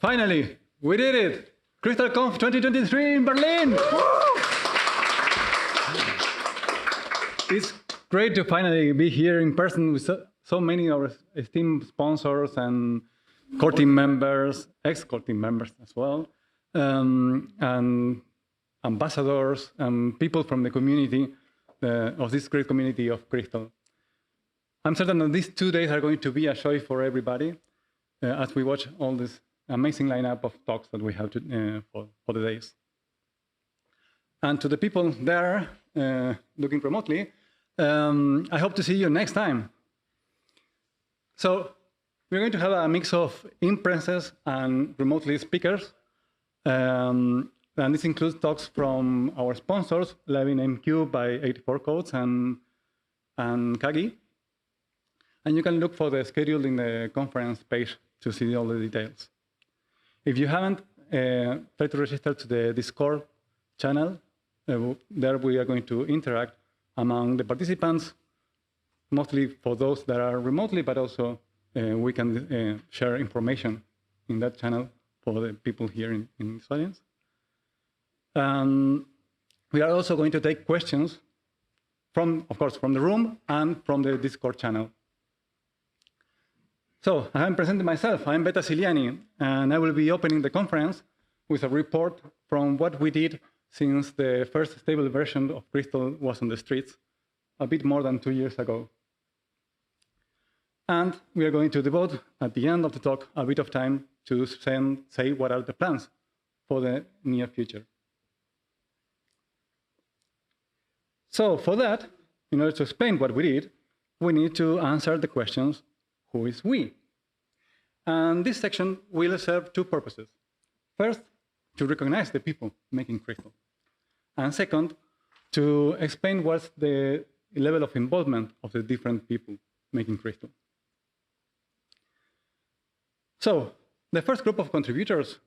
Finally, we did it! CrystalConf 2023 in Berlin! It's great to finally be here in person with so many of our esteemed sponsors and core team members, ex-core team members as well, and ambassadors and people from the community, of this great community of Crystal. I'm certain that these 2 days are going to be a joy for everybody as we watch all this amazing lineup of talks that we have for the days. And to the people there looking remotely, I hope to see you next time. So we're going to have a mix of in-presence and remotely speakers. And this includes talks from our sponsors, LavinMQ by 84 Codes and Kagi. And you can look for the schedule in the conference page to see all the details. If you haven't, try to register to the Discord channel. There we are going to interact among the participants, mostly for those that are remotely, but also we can share information in that channel for the people here in this audience. We are also going to take questions from, of course, from the room and from the Discord channel. So I am presenting myself. I'm Beta Ziliani, and I will be opening the conference with a report from what we did since the first stable version of Crystal was on the streets a bit more than 2 years ago. And we are going to devote, at the end of the talk, a bit of time to say what are the plans for the near future. So for that, in order to explain what we did, we need to answer the questions, who is we? And this section will serve two purposes. First, to recognize the people making Crystal. And second, to explain what's the level of involvement of the different people making Crystal. So the first group of contributors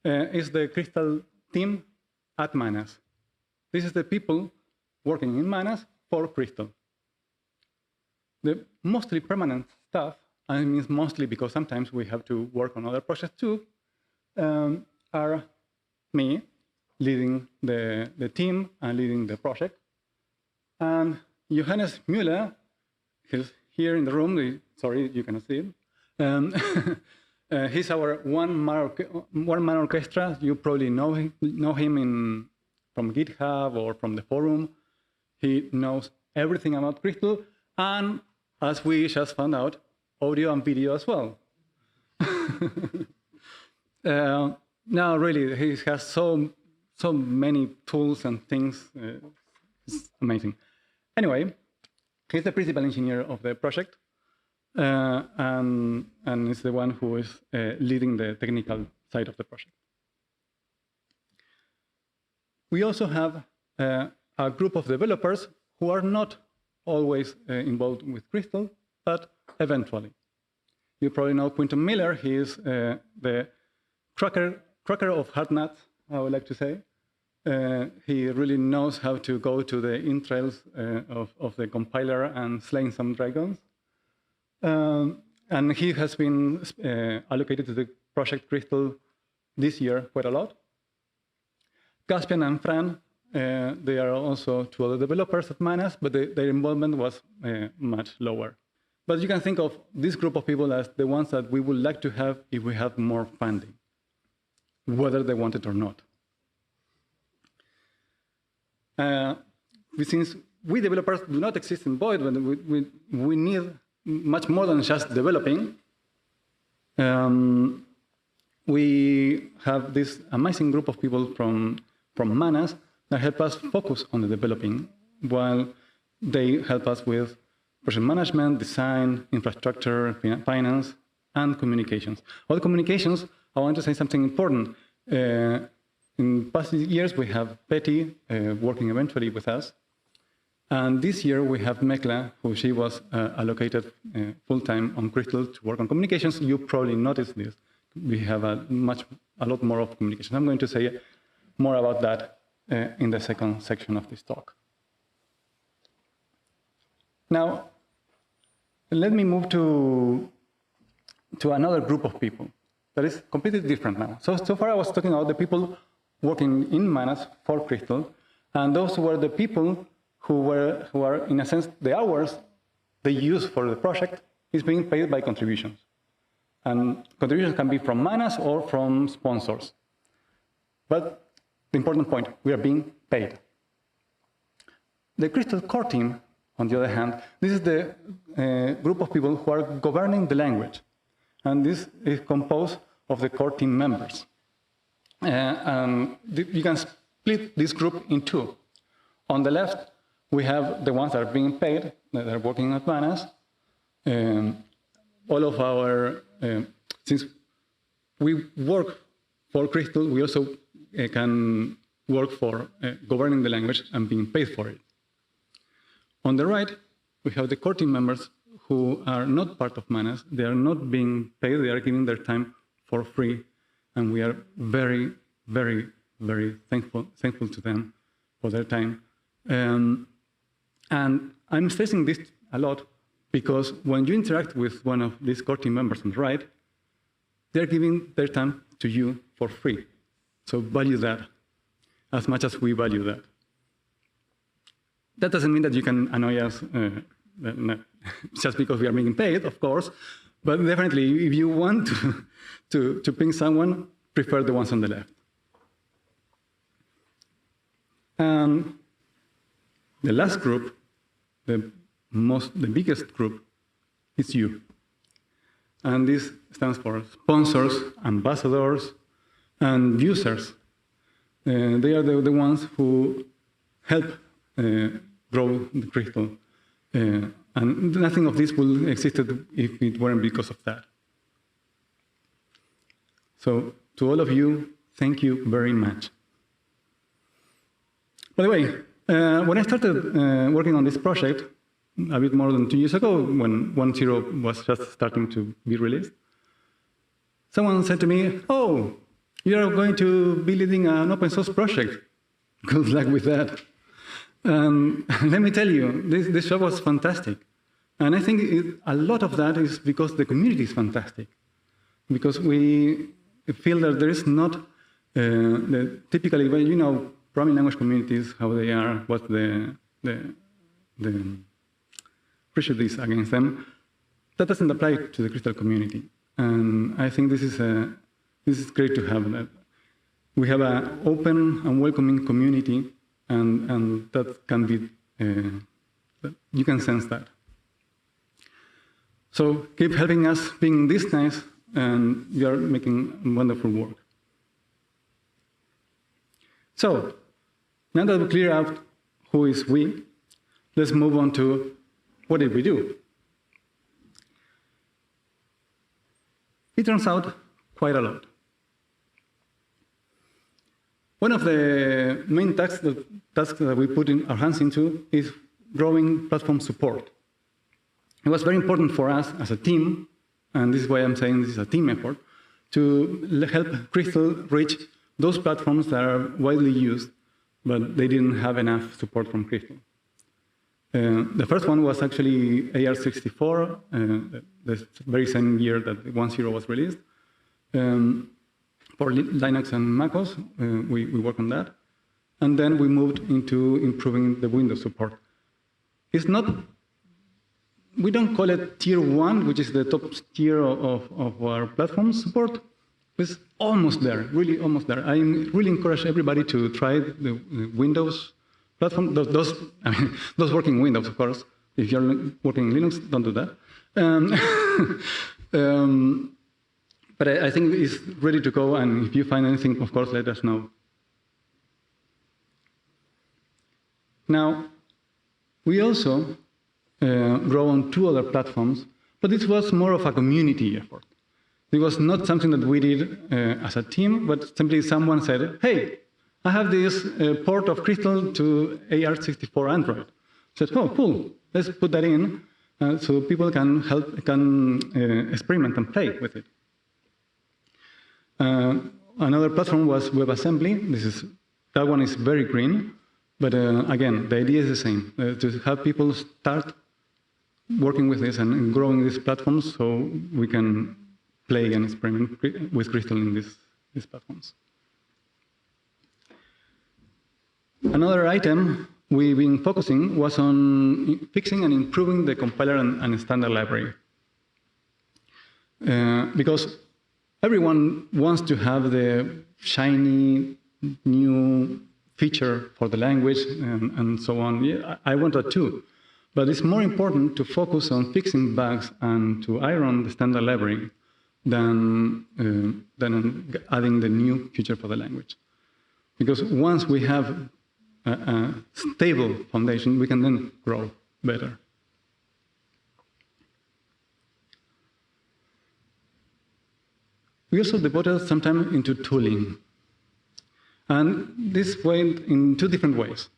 is the Crystal team at Manas. This is the people working in Manas for Crystal. The mostly permanent staff, and it means mostly because sometimes we have to work on other projects too, are me, leading the team and leading the project, and Johannes Müller, he's here in the room. Sorry, you cannot see him. He's our one-man orchestra. You probably know him from GitHub or from the forum. He knows everything about Crystal, and as we just found out, audio and video as well. Now, really, he has so many tools and things. It's amazing. Anyway, he's the principal engineer of the project, and is the one who is leading the technical side of the project. We also have a group of developers who are not always involved with Crystal, but eventually. You probably know Quinton Miller. He is the cracker of hard nuts, I would like to say. He really knows how to go to the entrails of the compiler and slaying some dragons. And he has been allocated to the project Crystal this year quite a lot. Caspian and Fran, they are also two other developers at Manas, but their involvement was much lower. But you can think of this group of people as the ones that we would like to have if we have more funding, whether they want it or not. Since we developers do not exist in Void, we need much more than just developing. We have this amazing group of people from Manas that help us focus on the developing, while they help us with project management, design, infrastructure, finance, and communications. All the communications, I want to say something important. In past years, we have Betty working eventually with us. And this year, we have Mekla, who she was allocated full-time on Crystal to work on communications. You probably noticed this. We have a lot more of communication. I'm going to say more about that in the second section of this talk. Now, let me move to another group of people that is completely different now. So far I was talking about the people working in Manas for Crystal, and those were the people who are, in a sense, the hours they use for the project is being paid by contributions. And contributions can be from Manas or from sponsors. But the important point, we are being paid. The Crystal core team, on the other hand, this is the group of people who are governing the language. And this is composed of the core team members. You can split this group in two. On the left, we have the ones that are being paid, that are working at Manas. All of our, since we work for Crystal, we also can work for governing the language and being paid for it. On the right, we have the core team members who are not part of Manas. They are not being paid. They are giving their time for free. And we are very, very, very thankful to them for their time. And I'm stressing this a lot because when you interact with one of these core team members on the right, they're giving their time to you for free. So value that as much as we value that. That doesn't mean that you can annoy us just because we are being paid, of course, but definitely if you want to ping someone, prefer the ones on the left. And the last group, the biggest group, is you. And this stands for sponsors, ambassadors, and users. They are the ones who help grow the Crystal. And nothing of this would exist if it weren't because of that. So to all of you, thank you very much. By the way, when I started working on this project, a bit more than 2 years ago, when 1.0 was just starting to be released, someone said to me, "Oh, you're going to be leading an open source project. Good luck with that." Let me tell you, this show was fantastic. And I think a lot of that is because the community is fantastic. Because we feel that there is not typically, well, you know, programming language communities, how they are, what the prejudice against them. That doesn't apply to the Crystal community. And I think this is great to have that. We have an open and welcoming community, and that can be, you can sense that. So keep helping us being this nice, and you are making wonderful work. So now that we clear out who is we, let's move on to what did we do. It turns out quite a lot. One of the main tasks that we put our hands into is growing platform support. It was very important for us as a team, and this is why I'm saying this is a team effort, to help Crystal reach those platforms that are widely used, but they didn't have enough support from Crystal. The first one was actually AR64, the very same year that 1.0 was released. For Linux and MacOS, we worked on that. And then we moved into improving the Windows support. It's not, we don't call it tier 1, which is the top tier of our platform support. It's almost there, really almost there. I really encourage everybody to try the Windows platform, those working Windows, of course. If you're working Linux, don't do that. But I think it's ready to go, and if you find anything, of course, let us know. Now, we also grow on 2 other platforms, but this was more of a community effort. It was not something that we did as a team, but simply someone said, "Hey, I have this port of Crystal to AR64 Android." I said, "Oh, cool, let's put that in so people can experiment and play with it." Another platform was WebAssembly. That one is very green, but again, the idea is the same, to have people start working with this and growing these platforms so we can play and experiment with Crystal in these platforms. Another item we've been focusing was on fixing and improving the compiler and standard library. Because everyone wants to have the shiny new feature for the language and so on. Yeah, I want that too. But it's more important to focus on fixing bugs and to iron the standard library than on adding the new feature for the language. Because once we have a stable foundation, we can then grow better. We also devoted some time into tooling. And this went in two different ways.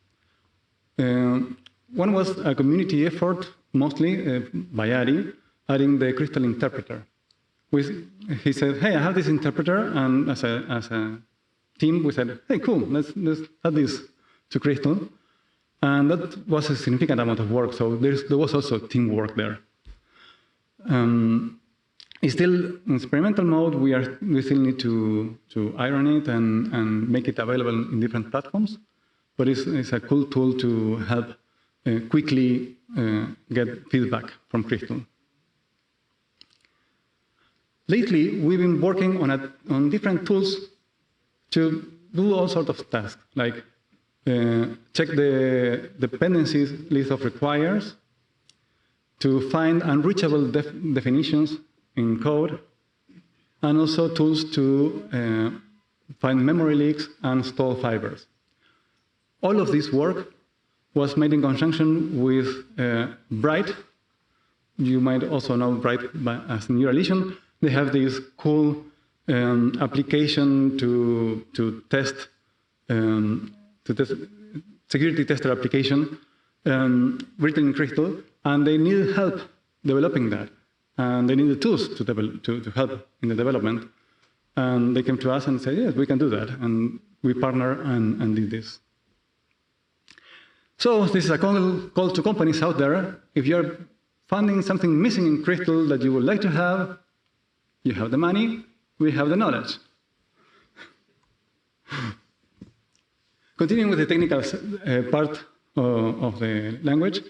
One was a community effort, mostly by Ari, adding the Crystal interpreter. He said, hey, I have this interpreter, and as a team, we said, hey, cool, let's add this to Crystal. And that was a significant amount of work, so there was also teamwork there. It's still in experimental mode. We still need to iron it and make it available in different platforms. But it's a cool tool to help quickly get feedback from Crystal. Lately, we've been working on different tools to do all sorts of tasks, like check the dependencies list of requires, to find unreachable definitions in code, and also tools to find memory leaks and stall fibers. All of this work was made in conjunction with Bright. You might also know Bright as Neural Lesion. They have this cool application to test security tester application written in Crystal, and they needed help developing that. And they needed tools to help in the development. And they came to us and said, yes, we can do that. And we partnered and did this. So this is a call to companies out there. If you're finding something missing in Crystal that you would like to have, you have the money, we have the knowledge. Continuing with the technical part of the language,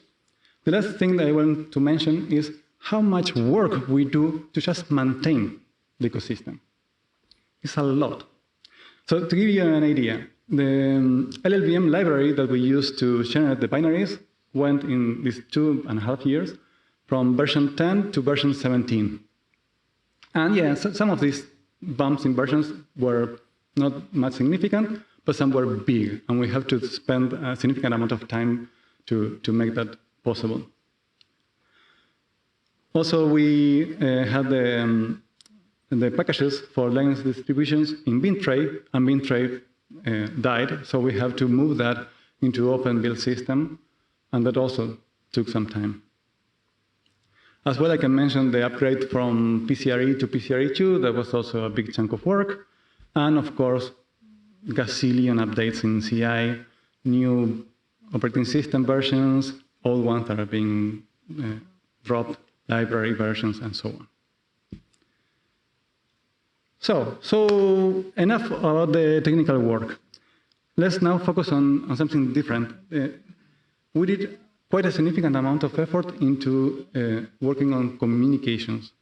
the last thing that I want to mention is how much work we do to just maintain the ecosystem. It's a lot. So to give you an idea, the LLVM library that we use to generate the binaries went in these 2.5 years from version 10 to version 17. And yeah, so some of these bumps in versions were not much significant, but some were big, and we have to spend a significant amount of time to make that possible. Also, we had the packages for Linux distributions in Bintray, and Bintray died, so we have to move that into open build system, and that also took some time. As well, I can mention the upgrade from PCRE to PCRE2. That was also a big chunk of work. And of course, gazillion updates in CI, new operating system versions, old ones that are being dropped, library versions, and so on. So enough about the technical work. Let's now focus on something different. We did quite a significant amount of effort into working on communications.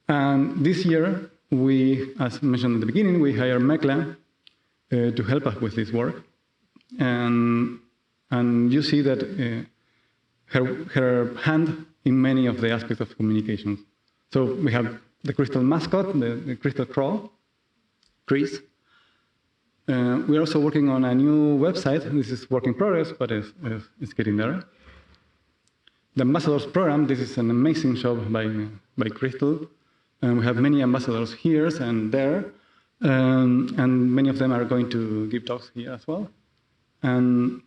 And this year, we, as mentioned at the beginning, we hired Mekla to help us with this work. And you see that her hand in many of the aspects of communications. So we have the Crystal mascot, the Crystal crawl, Chris. We're also working on a new website. This is work in progress, but it's getting there. The Ambassadors program, this is an amazing job by Crystal. And we have many ambassadors here and there. And many of them are going to give talks here as well. And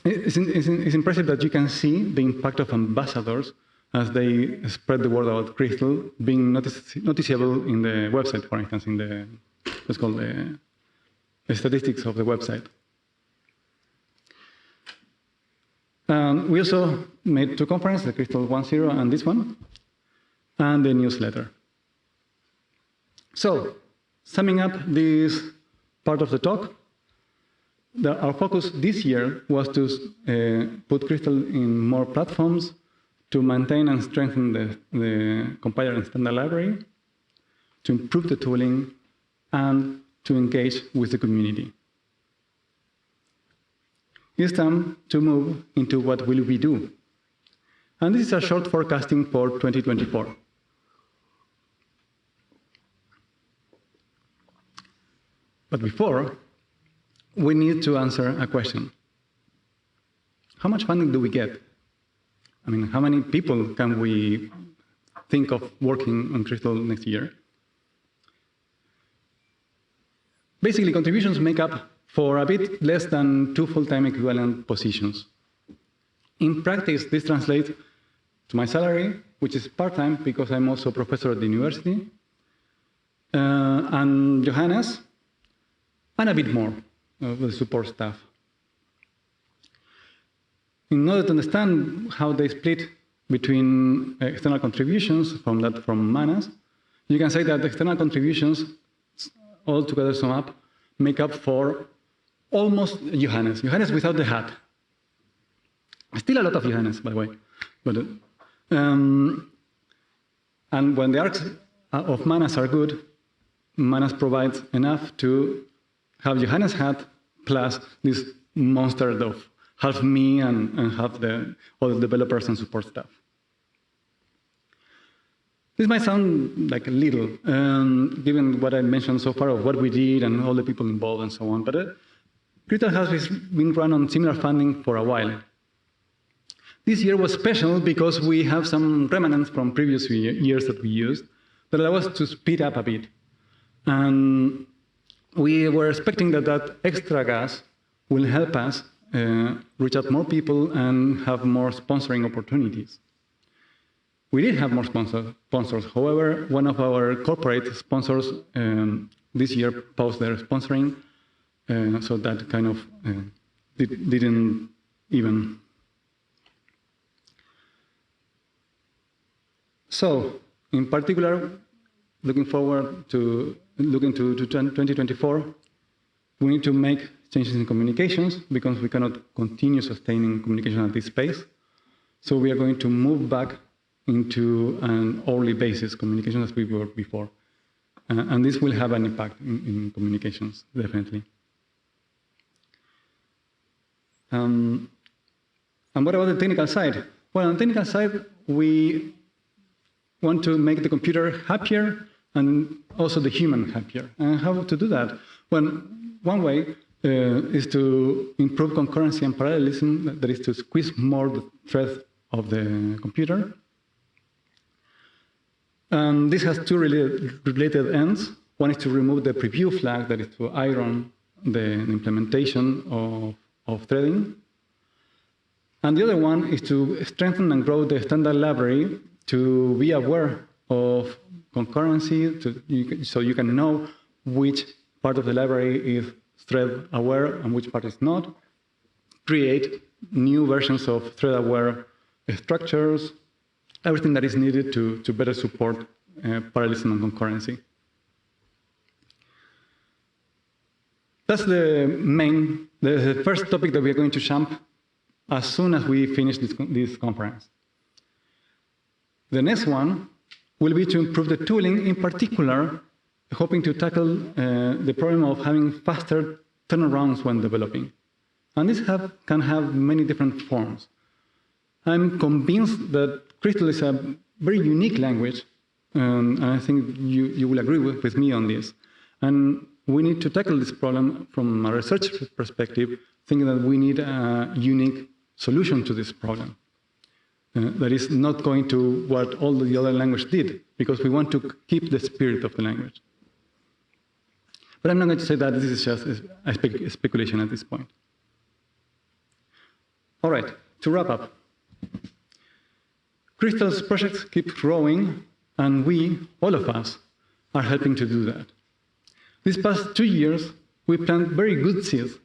it's impressive that you can see the impact of ambassadors as they spread the word about Crystal, being noticeable in the website, for instance, in the, what's called the statistics of the website. We also made two conferences, the Crystal 1.0 and this one. and the newsletter. So, summing up this part of the talk, our focus this year was to put Crystal in more platforms, to maintain and strengthen the compiler and standard library, to improve the tooling, and to engage with the community. It's time to move into what will we do. And this is a short forecasting for 2024. But before, we need to answer a question. How much funding do we get? I mean, how many people can we think of working on Crystal next year? Basically, contributions make up for a bit less than 2 full-time equivalent positions. In practice, this translates to my salary, which is part-time because I'm also a professor at the university, and Johannes, and a bit more of the support staff. In order to understand how they split between external contributions from Manas, you can say that external contributions all together sum up, make up for almost Johannes without the hat. Still a lot of Johannes, by the way. But, and when the arcs of Manas are good, Manas provides enough to have Johannes' hat plus this monster of half me and half all the developers and support staff. This might sound like a little, given what I mentioned so far of what we did and all the people involved and so on, but Crystal has been run on similar funding for a while. This year was special because we have some remnants from previous years that we used that allow us to speed up a bit. And we were expecting that extra gas will help us reach out more people and have more sponsoring opportunities. We did have more sponsors. However, one of our corporate sponsors this year paused their sponsoring, so that kind of didn't even. So, in particular, looking forward to 2024, we need to make changes in communications because we cannot continue sustaining communication at this pace. So we are going to move back into an hourly basis communication as we were before. And this will have an impact in communications, definitely. And what about the technical side? Well, on the technical side, we want to make the computer happier and also the human happier. And how to do that? Well, one way is to improve concurrency and parallelism, that is to squeeze more the threads of the computer. This has two related ends. One is to remove the preview flag, that is to iron the implementation of threading. And the other one is to strengthen and grow the standard library to be aware of concurrency, so you can know which part of the library is thread aware and which part is not. Create new versions of thread aware structures, everything that is needed to better support parallelism and concurrency. That's the first topic that we are going to jump as soon as we finish this conference. The next one will be to improve the tooling, in particular, hoping to tackle the problem of having faster turnarounds when developing. And this can have many different forms. I'm convinced that Crystal is a very unique language, and I think you will agree with me on this. And we need to tackle this problem from a research perspective, thinking that we need a unique solution to this problem. That is not going to what all the other languages did, because we want to keep the spirit of the language. But I'm not going to say that this is just a speculation at this point. All right, to wrap up. Crystal's projects keep growing, and we, all of us, are helping to do that. These past 2 years, we planted very good seeds,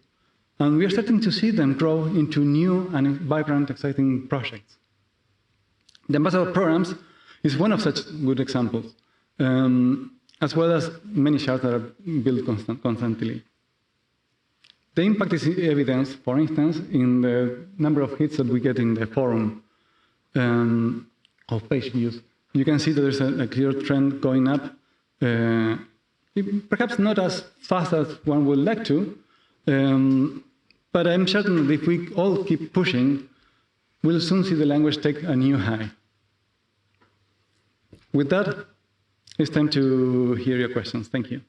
and we are starting to see them grow into new and vibrant, exciting projects. The ambassador programs is one of such good examples, as well as many shards that are built constantly. The impact is evidenced, for instance, in the number of hits that we get in the forum of page views. You can see that there's a clear trend going up, perhaps not as fast as one would like to, but I'm certain that if we all keep pushing, we'll soon see the language take a new high. With that, it's time to hear your questions. Thank you.